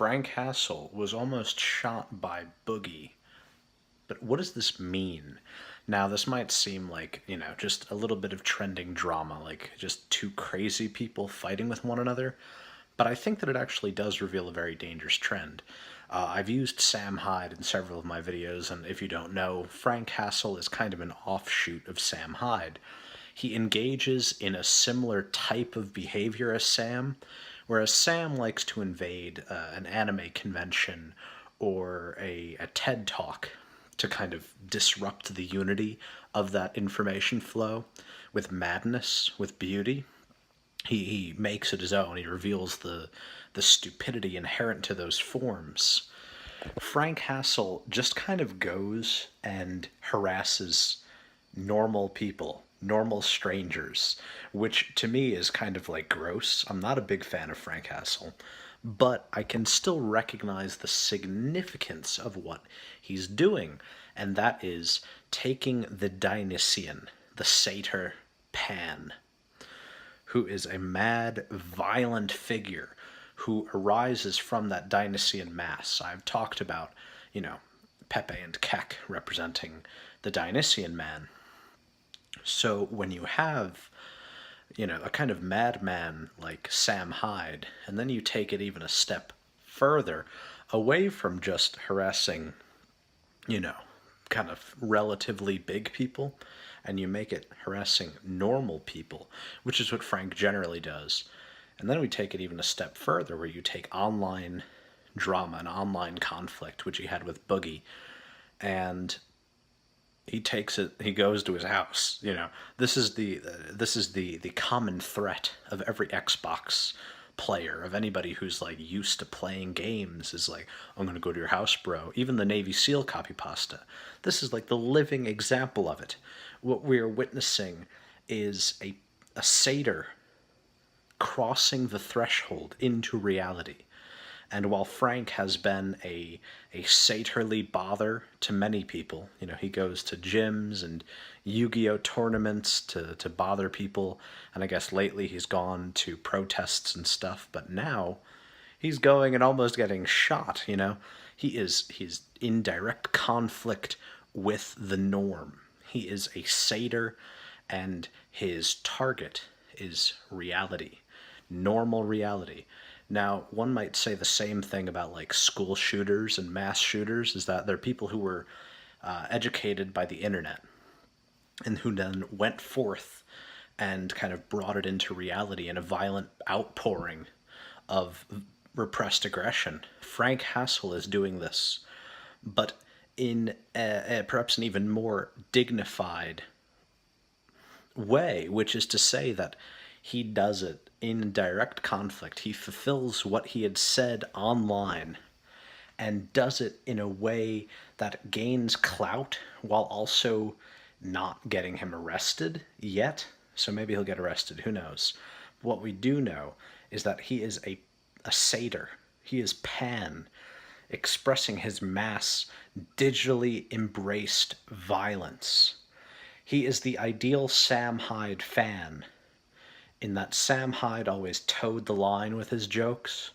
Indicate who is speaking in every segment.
Speaker 1: Frank Hassle was almost shot by Boogie. But what does this mean? Now, this might seem like, just a little bit of trending drama, like just two crazy people fighting with one another, but I think that it actually does reveal a very dangerous trend. I've used Sam Hyde in several of my videos, and if you don't know, Frank Hassle is kind of an offshoot of Sam Hyde. He engages in a similar type of behavior as Sam, whereas Sam likes to invade an anime convention or a TED Talk to kind of disrupt the unity of that information flow with madness, with beauty. He makes it his own. He reveals the stupidity inherent to those forms. Frank Hassle just kind of goes and harasses normal people, normal strangers, which to me is kind of like gross. I'm not a big fan of Frank Hassle, but I can still recognize the significance of what he's doing, and that is taking the Dionysian, the satyr Pan, who is a mad, violent figure who arises from that Dionysian mass. I've talked about, Pepe and Keck representing the Dionysian man. So when you have, a kind of madman like Sam Hyde, and then you take it even a step further, away from just harassing, kind of relatively big people, and you make it harassing normal people, which is what Frank generally does. And then we take it even a step further, where you take online drama and online conflict, which he had with Boogie, and he takes it, he goes to his house. This is the common threat of every Xbox player, of anybody who's like used to playing games, is like, I'm gonna go to your house, bro. Even the Navy SEAL copy pasta. This is like the living example of it. What we're witnessing is a satyr crossing the threshold into reality. And while Frank has been a satyrly bother to many people, he goes to gyms and Yu-Gi-Oh tournaments to bother people, and I guess lately he's gone to protests and stuff, but now he's going and almost getting shot, He's in direct conflict with the norm. He is a satyr, and his target is reality, normal reality. Now, one might say the same thing about like school shooters and mass shooters, is that they're people who were educated by the internet and who then went forth and kind of brought it into reality in a violent outpouring of repressed aggression. Frank Hassle is doing this, but in perhaps an even more dignified way, which is to say that he does it in direct conflict. He fulfills what he had said online and does it in a way that gains clout while also not getting him arrested yet. So maybe he'll get arrested, who knows. What we do know is that he is a satyr. He is Pan, expressing his mass, digitally embraced violence. He is the ideal Sam Hyde fan, in that Sam Hyde always towed the line with his jokes.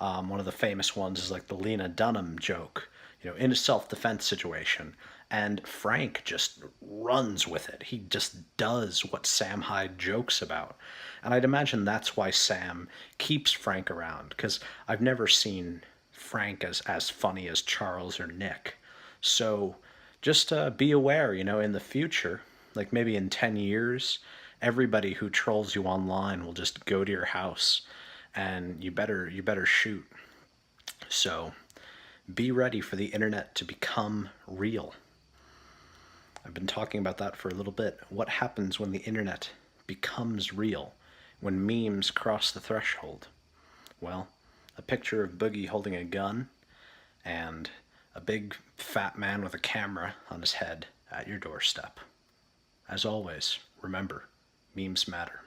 Speaker 1: One of the famous ones is like the Lena Dunham joke, in a self-defense situation. And Frank just runs with it. He just does what Sam Hyde jokes about. And I'd imagine that's why Sam keeps Frank around, because I've never seen Frank as funny as Charles or Nick. So just be aware, in the future, like maybe in 10 years, everybody who trolls you online will just go to your house, and you better shoot. So be ready for the internet to become real. I've been talking about that for a little bit. What happens when the internet becomes real? When memes cross the threshold? Well, a picture of Boogie holding a gun and a big fat man with a camera on his head at your doorstep. As always, remember, memes matter.